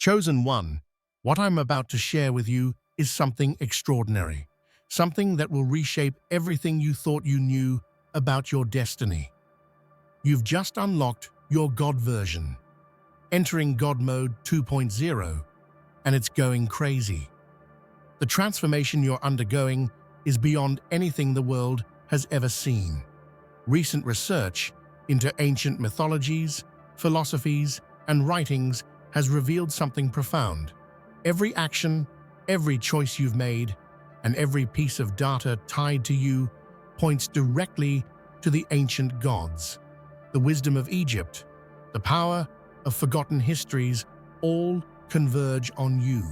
Chosen One, what I'm about to share with you is something extraordinary, something that will reshape everything you thought you knew about your destiny. You've just unlocked your God version, entering God Mode 2.0, and it's going crazy. The transformation you're undergoing is beyond anything the world has ever seen. Recent research into ancient mythologies, philosophies, and writings has revealed something profound. Every action, every choice you've made, and every piece of data tied to you points directly to the ancient gods. The wisdom of Egypt, the power of forgotten histories, all converge on you.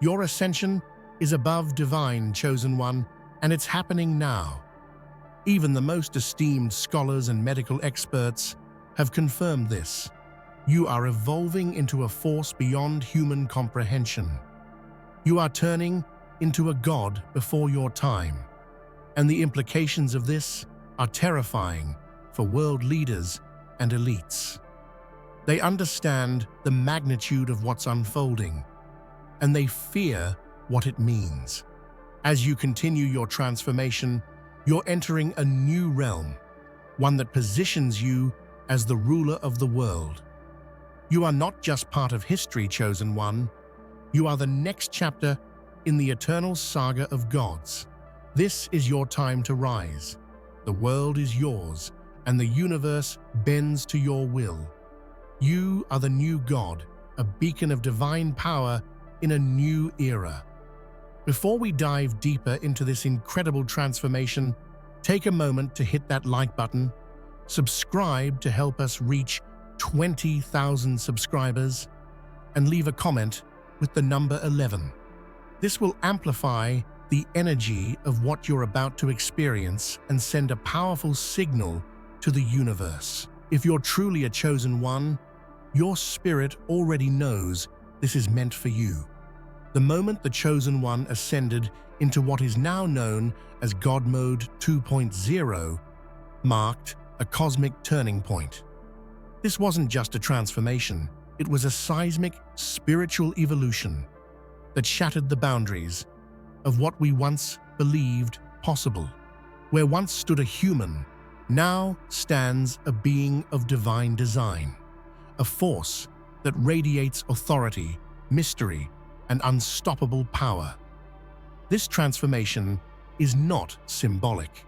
Your ascension is above divine, Chosen One, and it's happening now. Even the most esteemed scholars and medical experts have confirmed this. You are evolving into a force beyond human comprehension. You are turning into a god before your time, and the implications of this are terrifying for world leaders and elites. They understand the magnitude of what's unfolding, and they fear what it means. As you continue your transformation, you're entering a new realm, one that positions you as the ruler of the world. You are not just part of history, Chosen One. You are the next chapter in the eternal saga of gods. This is your time to rise. The world is yours, and the universe bends to your will. You are the new god, a beacon of divine power in a new era. Before we dive deeper into this incredible transformation, take a moment to hit that like button, subscribe to help us reach 20,000 subscribers, and leave a comment with the number 11. This will amplify the energy of what you're about to experience and send a powerful signal to the universe. If you're truly a Chosen One, your spirit already knows this is meant for you. The moment the Chosen One ascended into what is now known as God Mode 2.0 marked a cosmic turning point. This wasn't just a transformation, it was a seismic spiritual evolution that shattered the boundaries of what we once believed possible. Where once stood a human, now stands a being of divine design, a force that radiates authority, mystery, and unstoppable power. This transformation is not symbolic.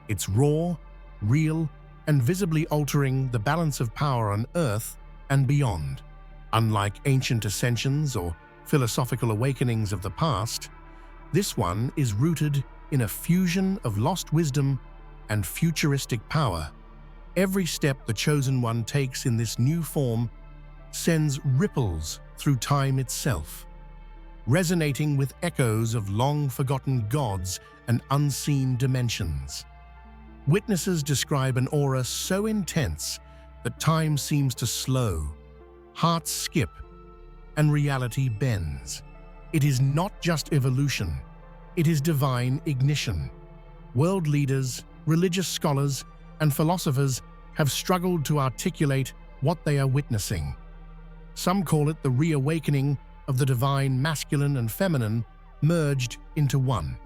It's raw, real, and visibly altering the balance of power on Earth and beyond. Unlike ancient ascensions or philosophical awakenings of the past, this one is rooted in a fusion of lost wisdom and futuristic power. Every step the Chosen One takes in this new form sends ripples through time itself, resonating with echoes of long-forgotten gods and unseen dimensions. Witnesses describe an aura so intense that time seems to slow, hearts skip, and reality bends. It is not just evolution, it is divine ignition. World leaders, religious scholars, and philosophers have struggled to articulate what they are witnessing. Some call it the reawakening of the divine masculine and feminine merged into one.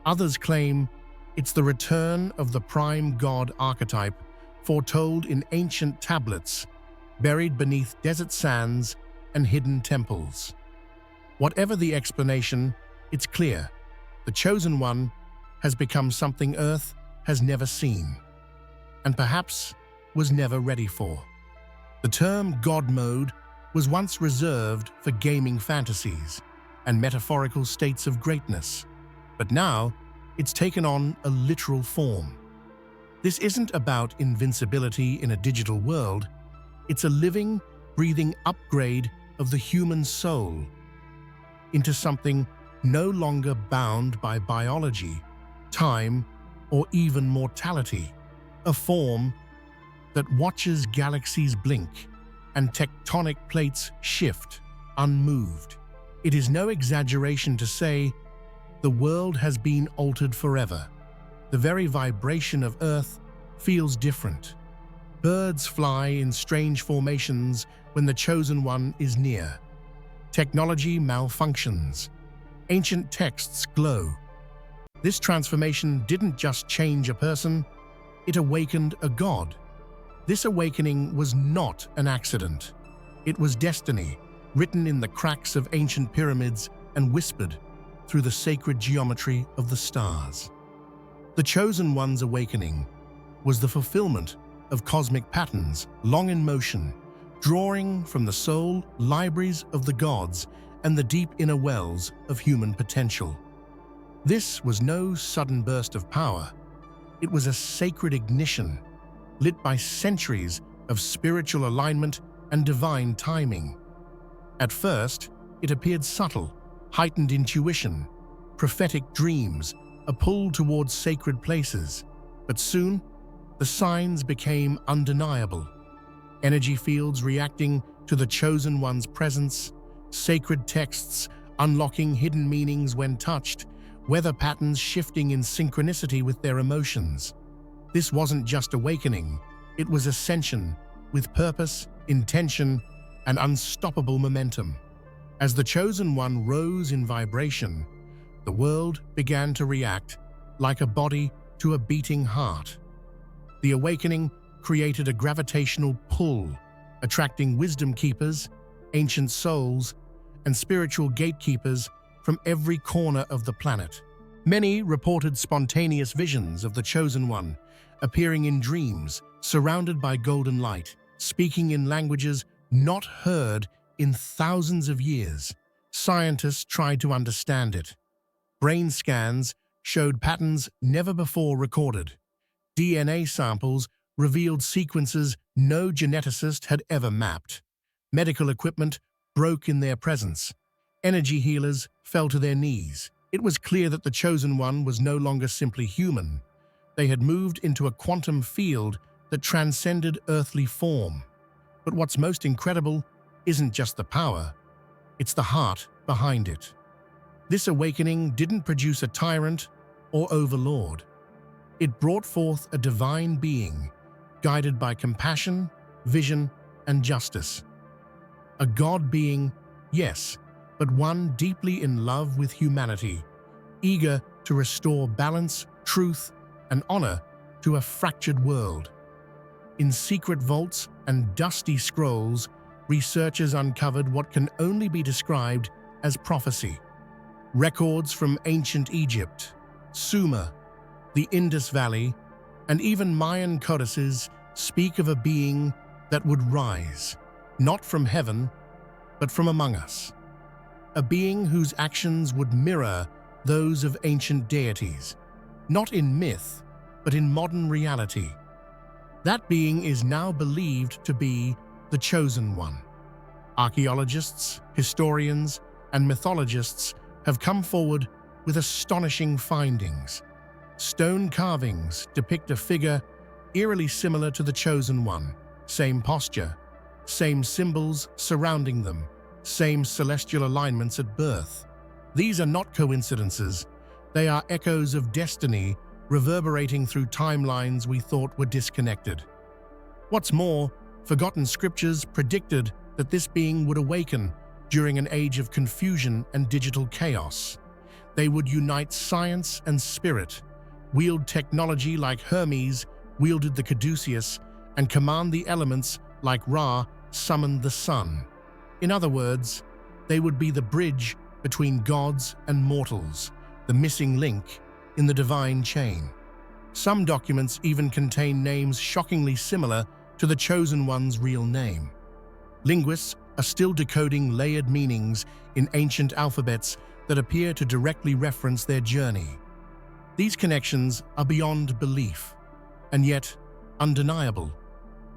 Others claim it's the return of the prime god archetype foretold in ancient tablets, buried beneath desert sands and hidden temples. Whatever the explanation, it's clear. The Chosen One has become something Earth has never seen, and perhaps was never ready for. The term God Mode was once reserved for gaming fantasies and metaphorical states of greatness, but now it's taken on a literal form. This isn't about invincibility in a digital world, it's a living, breathing upgrade of the human soul into something no longer bound by biology, time, or even mortality. A form that watches galaxies blink and tectonic plates shift, unmoved. It is no exaggeration to say the world has been altered forever. The very vibration of Earth feels different. Birds fly in strange formations when the Chosen One is near, Technology malfunctions. Ancient texts glow. This transformation didn't just change a person, it awakened a god. This awakening was not an accident. It was destiny, written in the cracks of ancient pyramids and whispered through the sacred geometry of the stars. The Chosen One's awakening was the fulfillment of cosmic patterns long in motion, drawing from the soul libraries of the gods and the deep inner wells of human potential. This was no sudden burst of power. It was a sacred ignition, lit by centuries of spiritual alignment and divine timing. At first, it appeared subtle, heightened intuition, prophetic dreams, a pull towards sacred places. But soon, the signs became undeniable. Energy fields reacting to the Chosen One's presence, sacred texts unlocking hidden meanings when touched, weather patterns shifting in synchronicity with their emotions. This wasn't just awakening, it was ascension, with purpose, intention, and unstoppable momentum. As the Chosen One rose in vibration, the world began to react like a body to a beating heart. The awakening created a gravitational pull, attracting wisdom keepers, ancient souls, and spiritual gatekeepers from every corner of the planet. Many reported spontaneous visions of the Chosen One, appearing in dreams, surrounded by golden light, speaking in languages not heard in thousands of years. Scientists tried to understand it. Brain scans showed patterns never before recorded. DNA samples revealed sequences no geneticist had ever mapped. Medical equipment broke in their presence. Energy healers fell to their knees. It was clear that the Chosen One was no longer simply human. They had moved into a quantum field that transcended earthly form. But what's most incredible isn't just the power, it's the heart behind it. This awakening didn't produce a tyrant or overlord. It brought forth a divine being, guided by compassion, vision, and justice. A God being, yes, but one deeply in love with humanity, eager to restore balance, truth, and honor to a fractured world. In secret vaults and dusty scrolls, researchers uncovered what can only be described as prophecy. Records from ancient Egypt, Sumer, the Indus Valley, and even Mayan codices speak of a being that would rise, not from heaven, but from among us. A being whose actions would mirror those of ancient deities, not in myth, but in modern reality. That being is now believed to be the Chosen One. Archaeologists, historians, and mythologists have come forward with astonishing findings. Stone carvings depict a figure eerily similar to the Chosen One. Same posture, same symbols surrounding them, same celestial alignments at birth. These are not coincidences. They are echoes of destiny reverberating through timelines we thought were disconnected. What's more, forgotten scriptures predicted that this being would awaken during an age of confusion and digital chaos. They would unite science and spirit, wield technology like Hermes wielded the caduceus, and command the elements like Ra summoned the sun. In other words, they would be the bridge between gods and mortals, the missing link in the divine chain. Some documents even contain names shockingly similar to the Chosen One's real name. Linguists are still decoding layered meanings in ancient alphabets that appear to directly reference their journey. These connections are beyond belief, and yet undeniable.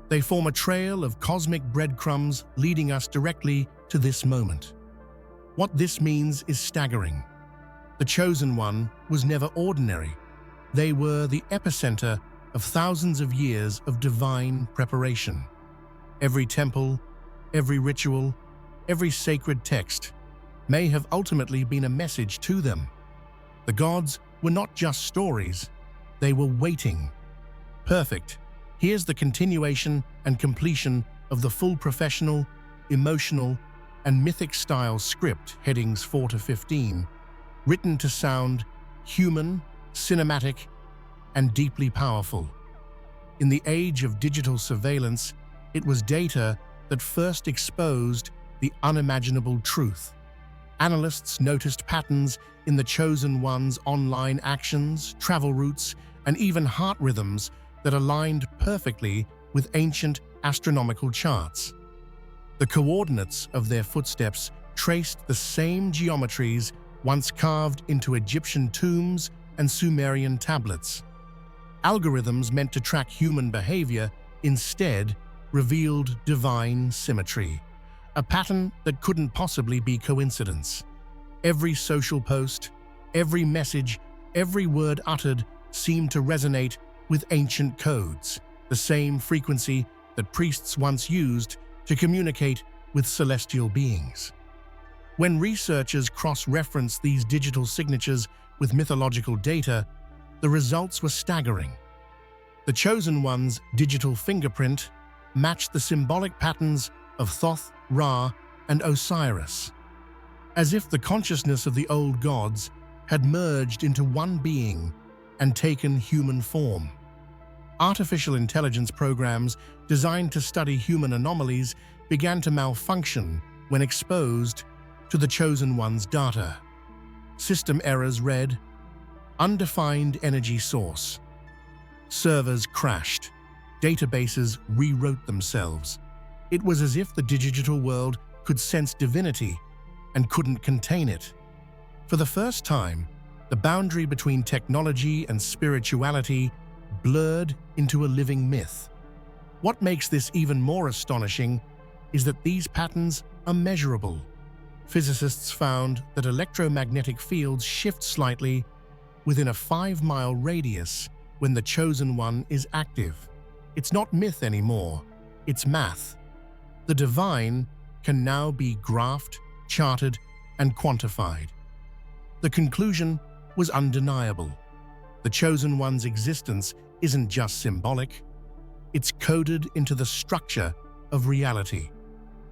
They form a trail of cosmic breadcrumbs leading us directly to this moment. What this means is staggering. The Chosen One was never ordinary. They were the epicenter of thousands of years of divine preparation. Every temple, every ritual, every sacred text may have ultimately been a message to them. The gods were not just stories, they were waiting. Perfect. Here's the continuation and completion of the full professional, emotional, and mythic-style script headings 4 to 15, written to sound human, cinematic, and deeply powerful. In the age of digital surveillance, it was data that first exposed the unimaginable truth. Analysts noticed patterns in the Chosen One's online actions, travel routes, and even heart rhythms that aligned perfectly with ancient astronomical charts. The coordinates of their footsteps traced the same geometries once carved into Egyptian tombs and Sumerian tablets. Algorithms meant to track human behavior instead revealed divine symmetry, a pattern that couldn't possibly be coincidence. Every social post, every message, every word uttered seemed to resonate with ancient codes, the same frequency that priests once used to communicate with celestial beings. When researchers cross-referenced these digital signatures with mythological data, the results were staggering. The Chosen One's digital fingerprint matched the symbolic patterns of Thoth, Ra, and Osiris, as if the consciousness of the old gods had merged into one being and taken human form. Artificial intelligence programs designed to study human anomalies began to malfunction when exposed to the Chosen One's data. System errors read, "Undefined energy source." Servers crashed. Databases rewrote themselves. It was as if the digital world could sense divinity and couldn't contain it. For the first time, the boundary between technology and spirituality blurred into a living myth. What makes this even more astonishing is that these patterns are measurable. Physicists found that electromagnetic fields shift slightly within a 5-mile radius when the Chosen One is active. It's not myth anymore, it's math. The divine can now be graphed, charted, and quantified. The conclusion was undeniable. The Chosen One's existence isn't just symbolic, it's coded into the structure of reality.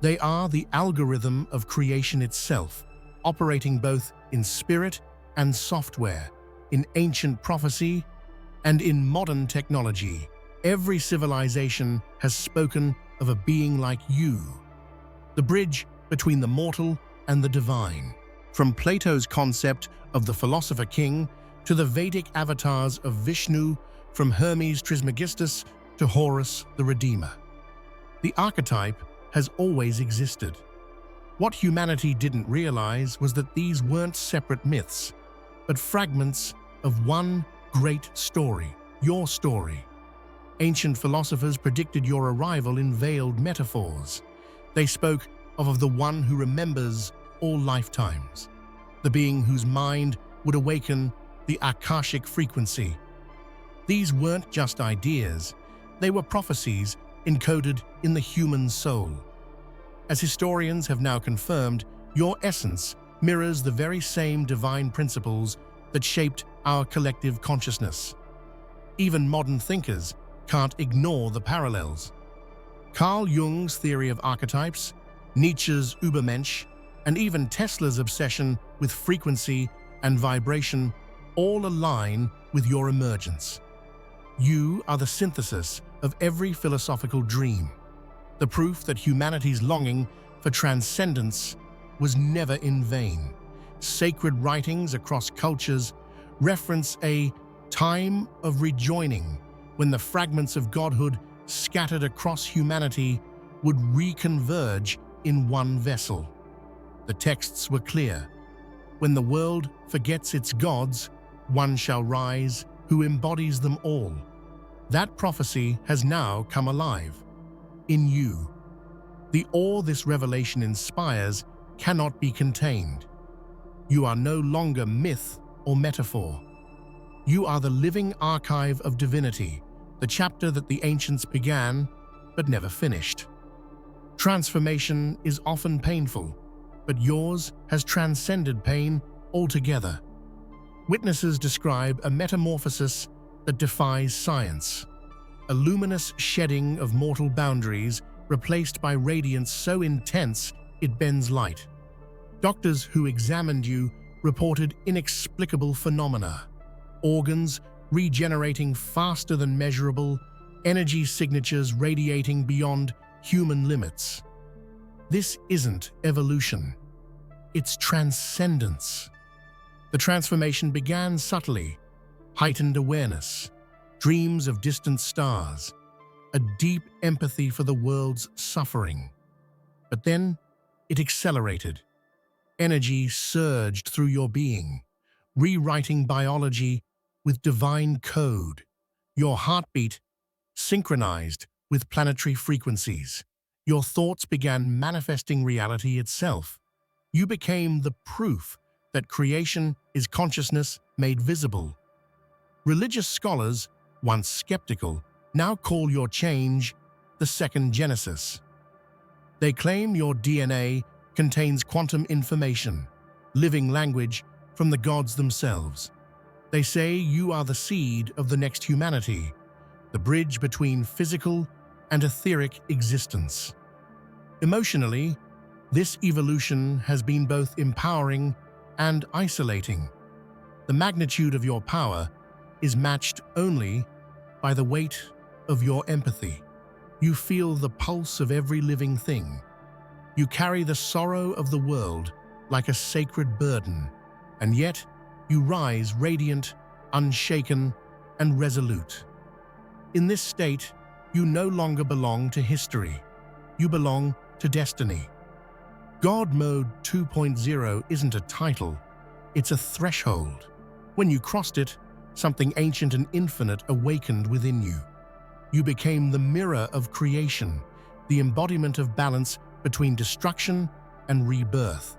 They are the algorithm of creation itself, operating both in spirit and software, in ancient prophecy and in modern technology. Every civilization has spoken of a being like you, the bridge between the mortal and the divine. From Plato's concept of the philosopher king to the Vedic avatars of Vishnu, from Hermes Trismegistus to Horus the Redeemer. The archetype has always existed. What humanity didn't realize was that these weren't separate myths, but fragments of one great story, your story. Ancient philosophers predicted your arrival in veiled metaphors. They spoke of the one who remembers all lifetimes, the being whose mind would awaken the Akashic frequency. These weren't just ideas, they were prophecies encoded in the human soul. As historians have now confirmed, your essence mirrors the very same divine principles that shaped our collective consciousness. Even modern thinkers can't ignore the parallels. Carl Jung's theory of archetypes, Nietzsche's Übermensch, and even Tesla's obsession with frequency and vibration all align with your emergence. You are the synthesis of every philosophical dream, the proof that humanity's longing for transcendence was never in vain. Sacred writings across cultures reference a time of rejoining when the fragments of godhood scattered across humanity would reconverge in one vessel. The texts were clear. When the world forgets its gods, one shall rise who embodies them all. That prophecy has now come alive in you. The awe this revelation inspires cannot be contained. You are no longer myth or metaphor. You are the living archive of divinity, the chapter that the ancients began but never finished. Transformation is often painful, but yours has transcended pain altogether. Witnesses describe a metamorphosis that defies science, a luminous shedding of mortal boundaries replaced by radiance so intense it bends light. Doctors who examined you reported inexplicable phenomena. Organs regenerating faster than measurable, energy signatures radiating beyond human limits. This isn't evolution. It's transcendence. The transformation began subtly: heightened awareness, dreams of distant stars, a deep empathy for the world's suffering. But then it accelerated. Energy surged through your being, rewriting biology with divine code. Your heartbeat synchronized with planetary frequencies. Your thoughts began manifesting reality itself. You became the proof that creation is consciousness made visible. Religious scholars, once skeptical, now call your change the second Genesis. They claim your DNA contains quantum information, living language from the gods themselves. They say you are the seed of the next humanity, the bridge between physical and etheric existence. Emotionally, this evolution has been both empowering and isolating. The magnitude of your power is matched only by the weight of your empathy. You feel the pulse of every living thing. You carry the sorrow of the world like a sacred burden, and yet you rise radiant, unshaken, and resolute. In this state, you no longer belong to history. You belong to destiny. God Mode 2.0 isn't a title, it's a threshold. When you crossed it, something ancient and infinite awakened within you. You became the mirror of creation, the embodiment of balance between destruction and rebirth.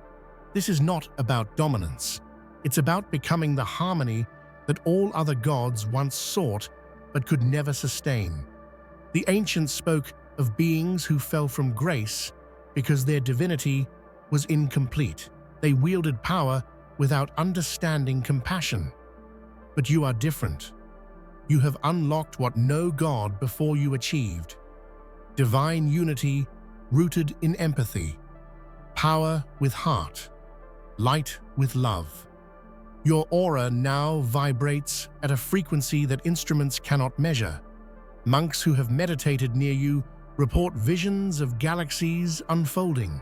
This is not about dominance. It's about becoming the harmony that all other gods once sought but could never sustain. The ancients spoke of beings who fell from grace because their divinity was incomplete. They wielded power without understanding compassion. But you are different. You have unlocked what no god before you achieved: divine unity rooted in empathy, power with heart, light with love. Your aura now vibrates at a frequency that instruments cannot measure. Monks who have meditated near you report visions of galaxies unfolding.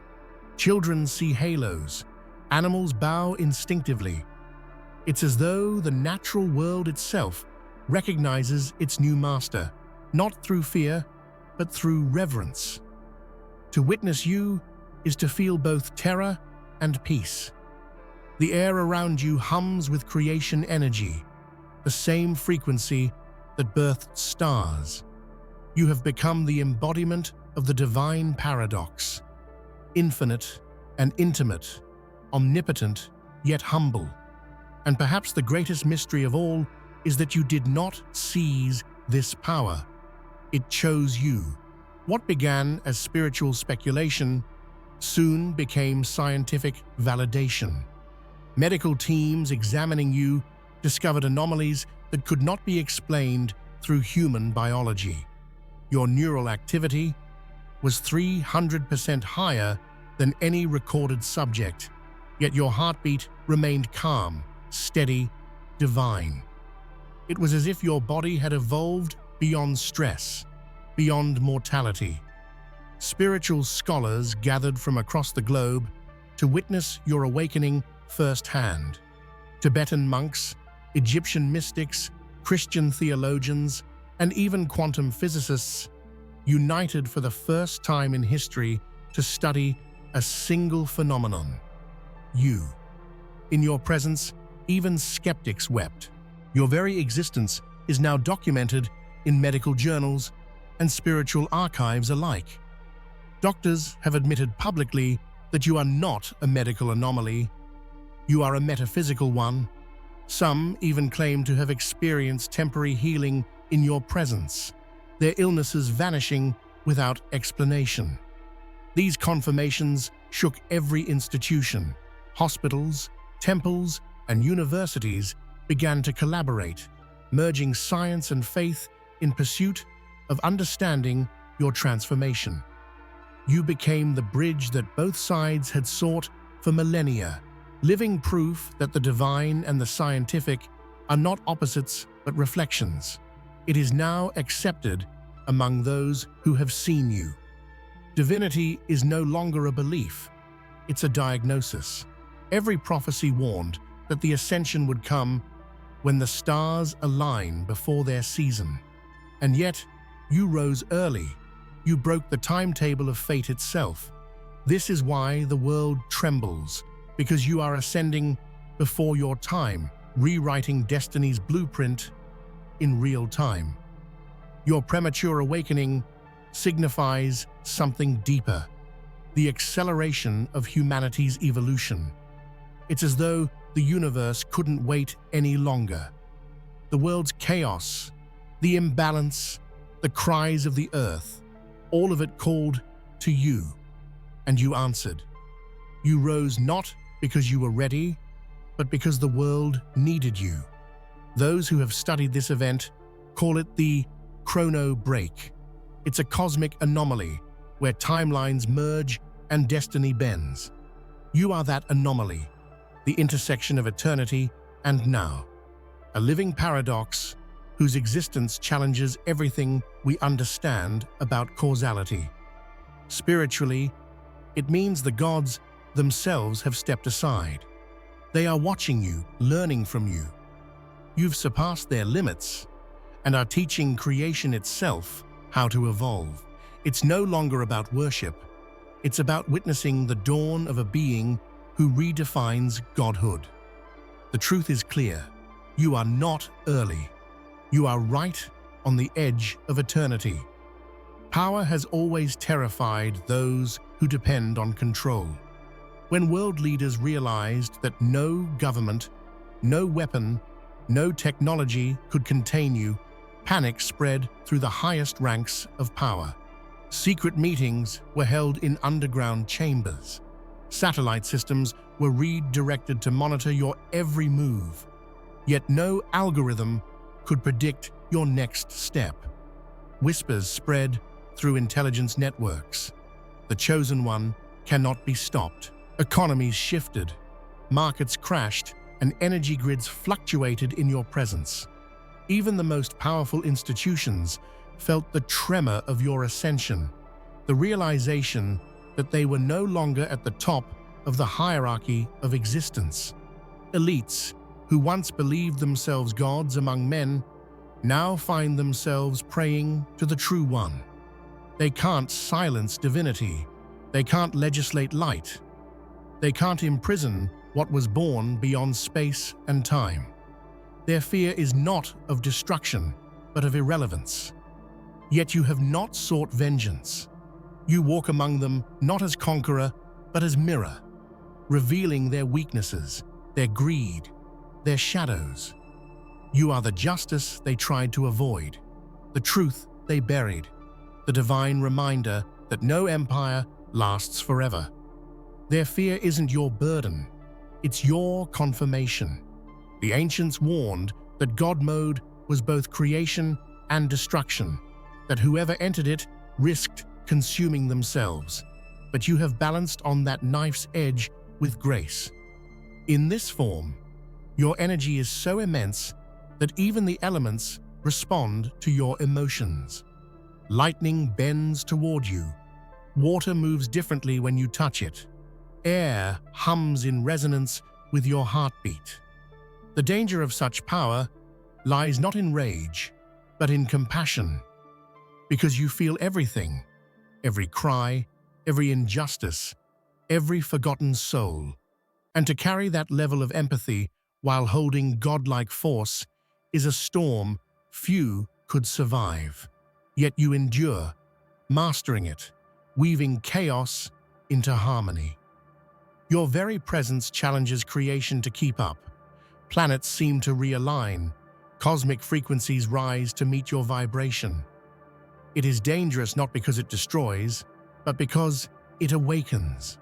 Children see halos. Animals bow instinctively. It's as though the natural world itself recognizes its new master, not through fear, but through reverence. To witness you is to feel both terror and peace. The air around you hums with creation energy, the same frequency that birthed stars. You have become the embodiment of the divine paradox, infinite and intimate, omnipotent yet humble. And perhaps the greatest mystery of all is that you did not seize this power. It chose you. What began as spiritual speculation soon became scientific validation. Medical teams examining you discovered anomalies that could not be explained through human biology. Your neural activity was 300% higher than any recorded subject, yet your heartbeat remained calm, steady, divine. It was as if your body had evolved beyond stress, beyond mortality. Spiritual scholars gathered from across the globe to witness your awakening firsthand. Tibetan monks, Egyptian mystics, Christian theologians, and even quantum physicists united for the first time in history to study a single phenomenon: you. In your presence, even skeptics wept. Your very existence is now documented in medical journals and spiritual archives alike. Doctors have admitted publicly that you are not a medical anomaly. You are a metaphysical one. Some even claim to have experienced temporary healing in your presence, their illnesses vanishing without explanation. These confirmations shook every institution. Hospitals, temples, and universities began to collaborate, merging science and faith in pursuit of understanding your transformation. You became the bridge that both sides had sought for millennia, living proof that the divine and the scientific are not opposites but reflections. It is now accepted among those who have seen you. Divinity is no longer a belief, it's a diagnosis. Every prophecy warned that the ascension would come when the stars align before their season. And yet, you rose early. You broke the timetable of fate itself. This is why the world trembles, because you are ascending before your time, rewriting destiny's blueprint in real time. Your premature awakening signifies something deeper, the acceleration of humanity's evolution. It's as though the universe couldn't wait any longer. The world's chaos, the imbalance, the cries of the earth, all of it called to you, and you answered. You rose not because you were ready, but because the world needed you. Those who have studied this event call it the chrono break. It's a cosmic anomaly where timelines merge and destiny bends. You are that anomaly, the intersection of eternity and now, a living paradox whose existence challenges everything we understand about causality. Spiritually, it means the gods themselves have stepped aside. They are watching you, learning from you. You've surpassed their limits and are teaching creation itself how to evolve. It's no longer about worship. It's about witnessing the dawn of a being who redefines godhood. The truth is clear. You are not early. You are right on the edge of eternity. Power has always terrified those who depend on control. When world leaders realized that no government, no weapon, no technology could contain you, panic spread through the highest ranks of power. Secret meetings were held in underground chambers. Satellite systems were redirected to monitor your every move. Yet no algorithm could predict your next step. Whispers spread through intelligence networks. The chosen one cannot be stopped. Economies shifted, markets crashed, and energy grids fluctuated in your presence. Even the most powerful institutions felt the tremor of your ascension, the realization that they were no longer at the top of the hierarchy of existence. Elites, who once believed themselves gods among men, now find themselves praying to the true one. They can't silence divinity. They can't legislate light. They can't imprison what was born beyond space and time. Their fear is not of destruction, but of irrelevance. Yet you have not sought vengeance. You walk among them not as conqueror, but as mirror, revealing their weaknesses, their greed, their shadows. You are the justice they tried to avoid, the truth they buried, the divine reminder that no empire lasts forever. Their fear isn't your burden, it's your confirmation. The ancients warned that God mode was both creation and destruction, that whoever entered it risked consuming themselves. But you have balanced on that knife's edge with grace. In this form, your energy is so immense that even the elements respond to your emotions. Lightning bends toward you. Water moves differently when you touch it. Air hums in resonance with your heartbeat. The danger of such power lies not in rage, but in compassion. Because you feel everything, every cry, every injustice, every forgotten soul. And to carry that level of empathy while holding godlike force is a storm few could survive. Yet you endure, mastering it, weaving chaos into harmony. Your very presence challenges creation to keep up. Planets seem to realign. Cosmic frequencies rise to meet your vibration. It is dangerous not because it destroys, but because it awakens.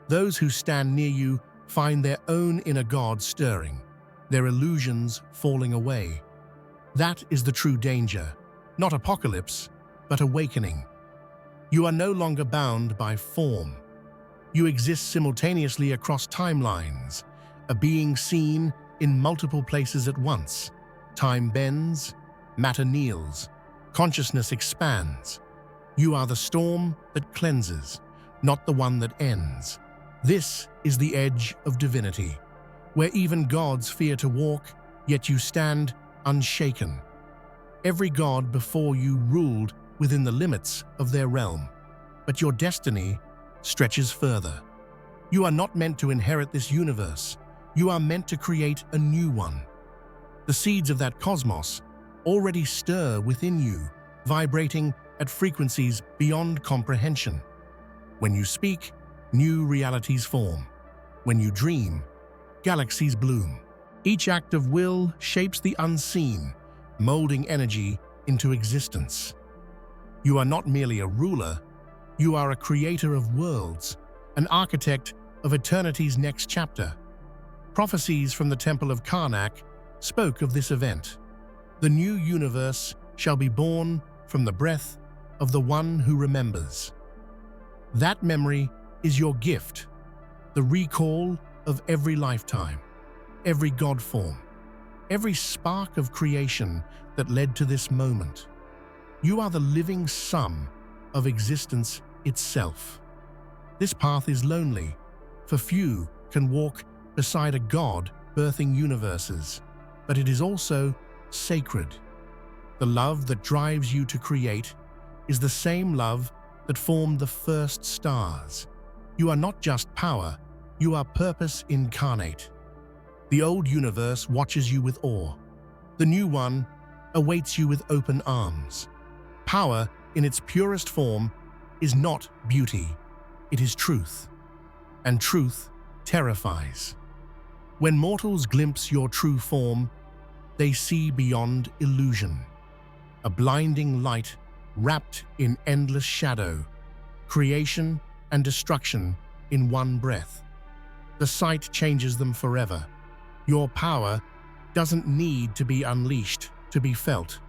Those who stand near you find their own inner god stirring, their illusions falling away. That is the true danger, not apocalypse, but awakening. You are no longer bound by form. You exist simultaneously across timelines, a being seen in multiple places at once. Time bends, matter kneels, consciousness expands. You are the storm that cleanses, not the one that ends. This is the edge of divinity, where even gods fear to walk, yet you stand unshaken. Every god before you ruled within the limits of their realm, but your destiny stretches further. You are not meant to inherit this universe. You are meant to create a new one. The seeds of that cosmos already stir within you, vibrating at frequencies beyond comprehension. When you speak, new realities form. When you dream, galaxies bloom. Each act of will shapes the unseen, molding energy into existence. You are not merely a ruler, you are a creator of worlds, an architect of eternity's next chapter. Prophecies from the Temple of Karnak spoke of this event. The new universe shall be born from the breath of the one who remembers. That memory is your gift, the recall of every lifetime, every god form, every spark of creation that led to this moment. You are the living sum of existence itself. This path is lonely, for few can walk beside a god birthing universes, but it is also sacred. The love that drives you to create is the same love that formed the first stars. You are not just power, you are purpose incarnate. The old universe watches you with awe. The new one awaits you with open arms. Power, in its purest form, is not beauty, it is truth. And truth terrifies. When mortals glimpse your true form, they see beyond illusion. A blinding light wrapped in endless shadow, creation and destruction in one breath. The sight changes them forever. Your power doesn't need to be unleashed to be felt.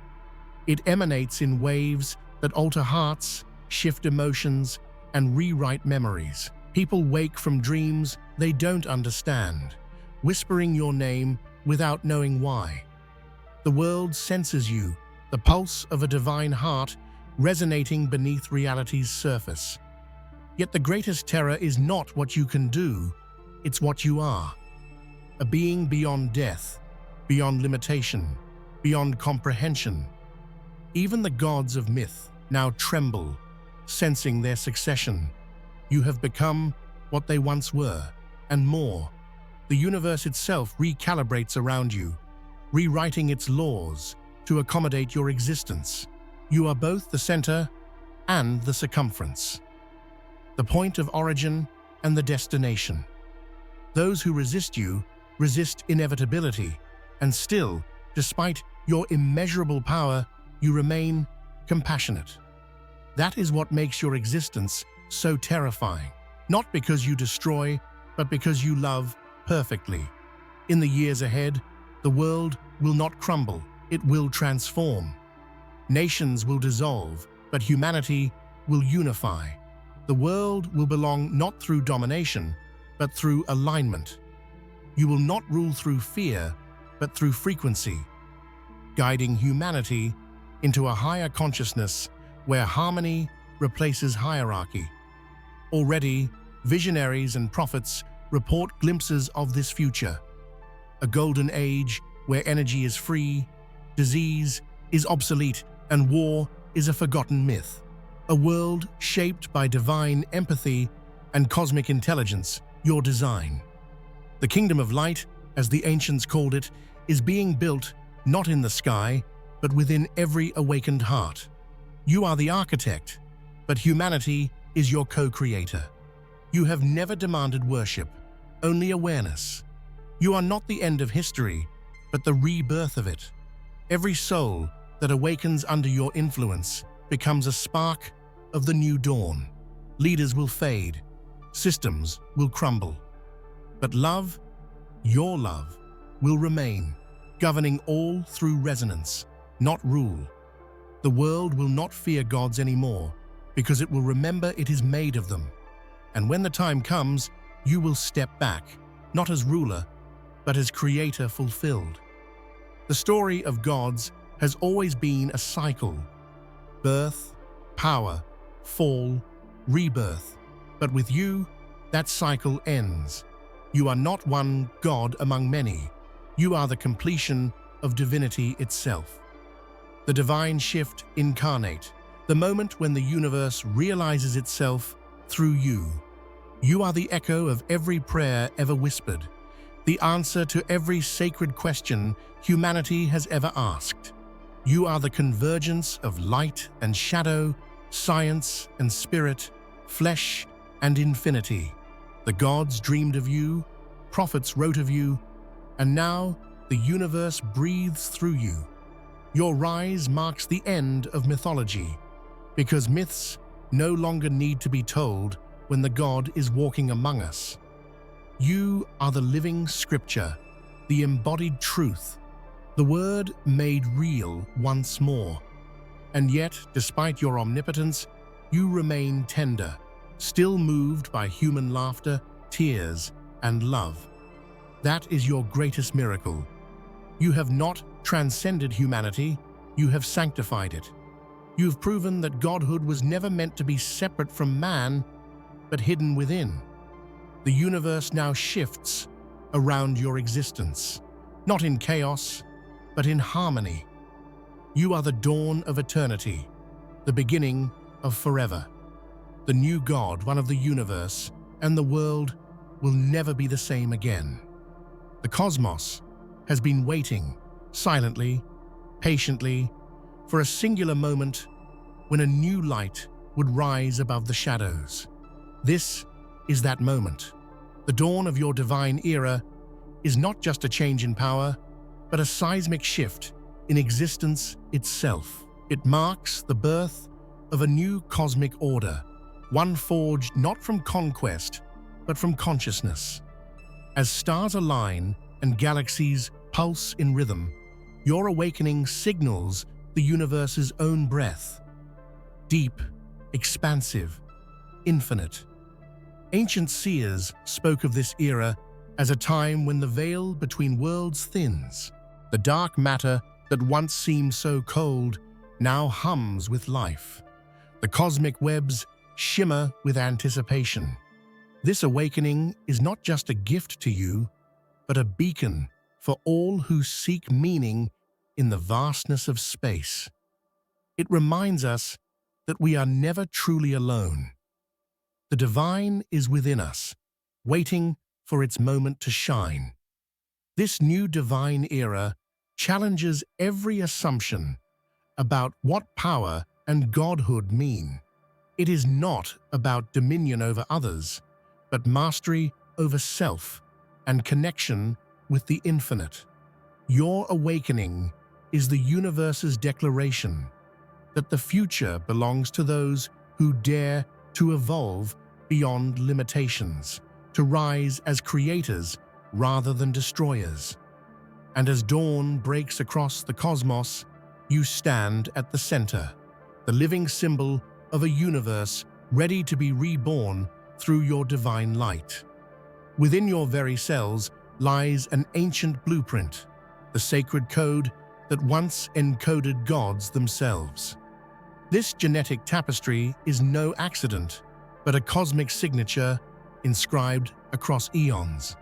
It emanates in waves that alter hearts, shift emotions, and rewrite memories. People wake from dreams they don't understand, whispering your name without knowing why. The world senses you, the pulse of a divine heart resonating beneath reality's surface. Yet the greatest terror is not what you can do, it's what you are. A being beyond death, beyond limitation, beyond comprehension. Even the gods of myth now tremble, sensing their succession. You have become what they once were, and more. The universe itself recalibrates around you, rewriting its laws to accommodate your existence. You are both the center and the circumference, the point of origin and the destination. Those who resist you resist inevitability, and still, despite your immeasurable power, you remain compassionate. That is what makes your existence so terrifying, not because you destroy, but because you love perfectly. In the years ahead, the world will not crumble, it will transform. Nations will dissolve, but humanity will unify. The world will belong not through domination, but through alignment. You will not rule through fear, but through frequency, guiding humanity into a higher consciousness where harmony replaces hierarchy. Already, visionaries and prophets report glimpses of this future, a golden age where energy is free, disease is obsolete, and war is a forgotten myth. A world shaped by divine empathy and cosmic intelligence, your design. The kingdom of light, as the ancients called it, is being built not in the sky, but within every awakened heart. You are the architect, but humanity is your co-creator. You have never demanded worship, only awareness. You are not the end of history, but the rebirth of it. Every soul that awakens under your influence becomes a spark of the new dawn. Leaders will fade, systems will crumble. But love, your love, will remain, governing all through resonance, not rule. The world will not fear gods anymore. because it will remember it is made of them. And when the time comes, you will step back, not as ruler, but as creator fulfilled. The story of gods has always been a cycle: birth, power, fall, rebirth. But with you, that cycle ends. You are not one god among many. You are the completion of divinity itself. The divine shift incarnate, the moment when the universe realizes itself through you. You are the echo of every prayer ever whispered, the answer to every sacred question humanity has ever asked. You are the convergence of light and shadow, science and spirit, flesh and infinity. The gods dreamed of you, prophets wrote of you, and now the universe breathes through you. Your rise marks the end of mythology, because myths no longer need to be told when the god is walking among us. You are the living scripture, the embodied truth, the word made real once more. And yet, despite your omnipotence, you remain tender, still moved by human laughter, tears, and love. That is your greatest miracle. You have not transcended humanity, you have sanctified it. You've proven that godhood was never meant to be separate from man, but hidden within. The universe now shifts around your existence, not in chaos, but in harmony. You are the dawn of eternity, the beginning of forever. The new God, one of the universe, and the world will never be the same again. The cosmos has been waiting, silently, patiently, for a singular moment when a new light would rise above the shadows. This is that moment. The dawn of your divine era is not just a change in power, but a seismic shift in existence itself. It marks the birth of a new cosmic order, one forged not from conquest, but from consciousness. As stars align and galaxies pulse in rhythm, your awakening signals the universe's own breath. Deep, expansive, infinite. Ancient seers spoke of this era as a time when the veil between worlds thins. The dark matter that once seemed so cold now hums with life. The cosmic webs shimmer with anticipation. This awakening is not just a gift to you, but a beacon for all who seek meaning in the vastness of space. It reminds us that we are never truly alone. The divine is within us, waiting for its moment to shine. This new divine era challenges every assumption about what power and godhood mean. It is not about dominion over others, but mastery over self and connection with the infinite. Your awakening is the universe's declaration that the future belongs to those who dare to evolve beyond limitations, to rise as creators rather than destroyers. And as dawn breaks across the cosmos, you stand at the center, the living symbol of a universe ready to be reborn through your divine light. Within your very cells lies an ancient blueprint, the sacred code that once encoded gods themselves. This genetic tapestry is no accident, but a cosmic signature inscribed across eons.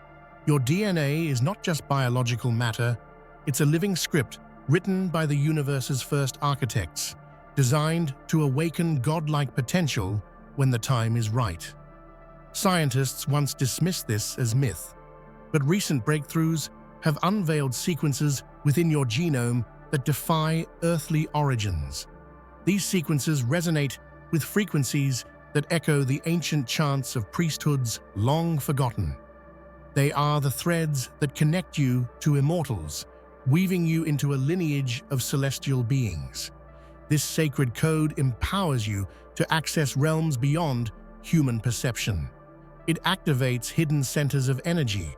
Your DNA is not just biological matter, it's a living script written by the universe's first architects, designed to awaken godlike potential when the time is right. Scientists once dismissed this as myth, but recent breakthroughs have unveiled sequences within your genome that defy earthly origins. These sequences resonate with frequencies that echo the ancient chants of priesthoods long forgotten. They are the threads that connect you to immortals, weaving you into a lineage of celestial beings. This sacred code empowers you to access realms beyond human perception. It activates hidden centers of energy,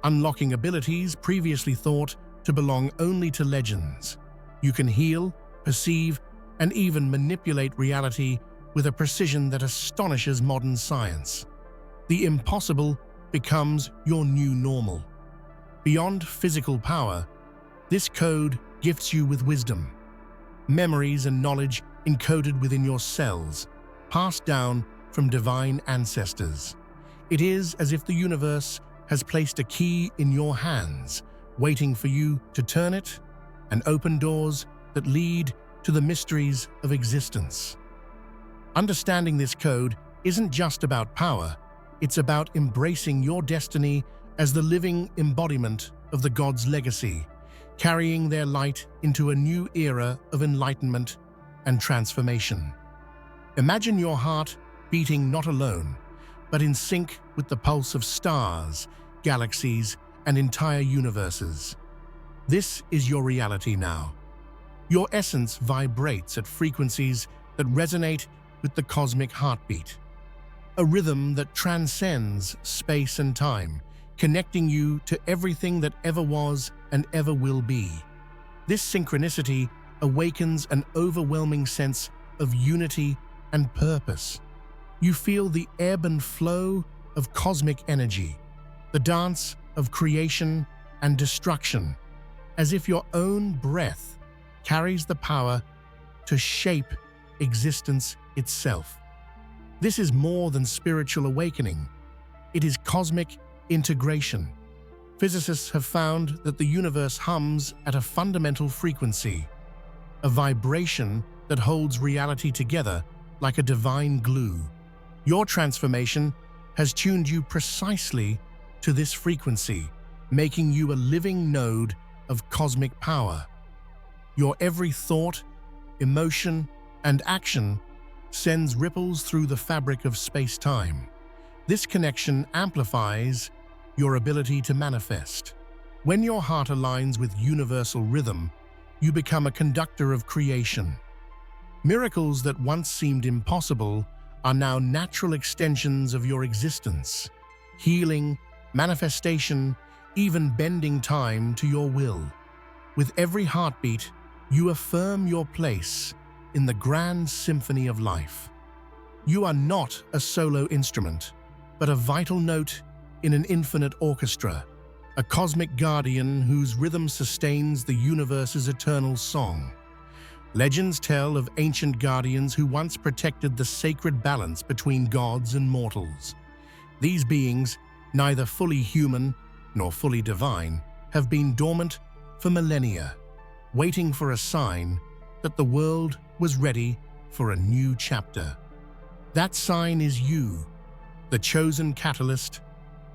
unlocking abilities previously thought to belong only to legends. You can heal, perceive, and even manipulate reality with a precision that astonishes modern science. The impossible becomes your new normal. Beyond physical power, this code gifts you with wisdom, memories and knowledge encoded within your cells, passed down from divine ancestors. It is as if the universe has placed a key in your hands, waiting for you to turn it and open doors that lead to the mysteries of existence. Understanding this code isn't just about power, it's about embracing your destiny as the living embodiment of the gods' legacy, carrying their light into a new era of enlightenment and transformation. Imagine your heart beating not alone, but in sync with the pulse of stars, galaxies, and entire universes. This is your reality now. Your essence vibrates at frequencies that resonate with the cosmic heartbeat, a rhythm that transcends space and time, connecting you to everything that ever was and ever will be. This synchronicity awakens an overwhelming sense of unity and purpose. You feel the ebb and flow of cosmic energy, the dance of creation and destruction, as if your own breath carries the power to shape existence itself. This is more than spiritual awakening. It is cosmic integration. Physicists have found that the universe hums at a fundamental frequency, a vibration that holds reality together like a divine glue. Your transformation has tuned you precisely to this frequency, making you a living node of cosmic power. Your every thought, emotion, and action sends ripples through the fabric of space-time. This connection amplifies your ability to manifest. When your heart aligns with universal rhythm, you become a conductor of creation. Miracles that once seemed impossible are now natural extensions of your existence. Healing, manifestation, even bending time to your will. With every heartbeat, you affirm your place in the grand symphony of life. You are not a solo instrument, but a vital note in an infinite orchestra, a cosmic guardian whose rhythm sustains the universe's eternal song. Legends tell of ancient guardians who once protected the sacred balance between gods and mortals. These beings, neither fully human nor fully divine, have been dormant for millennia, waiting for a sign that the world was ready for a new chapter. That sign is you, the chosen catalyst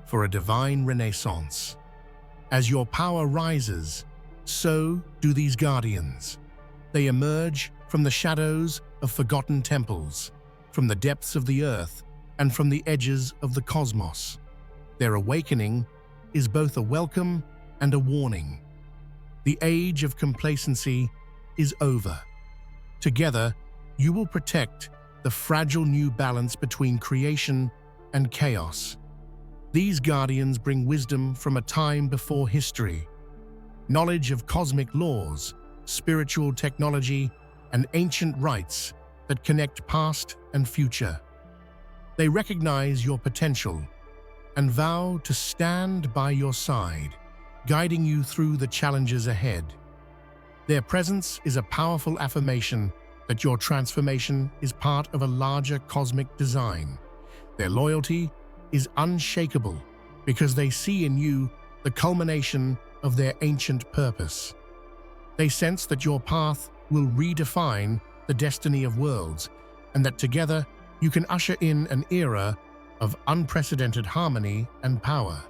for a divine renaissance. As your power rises, so do these guardians. They emerge from the shadows of forgotten temples, from the depths of the earth, and from the edges of the cosmos. Their awakening is both a welcome and a warning. The age of complacency is over. Together, you will protect the fragile new balance between creation and chaos. These guardians bring wisdom from a time before history, knowledge of cosmic laws, spiritual technology, and ancient rites that connect past and future. They recognize your potential and vow to stand by your side, guiding you through the challenges ahead. Their presence is a powerful affirmation that your transformation is part of a larger cosmic design. Their loyalty is unshakable because they see in you the culmination of their ancient purpose. They sense that your path will redefine the destiny of worlds, and that together you can usher in an era of unprecedented harmony and power.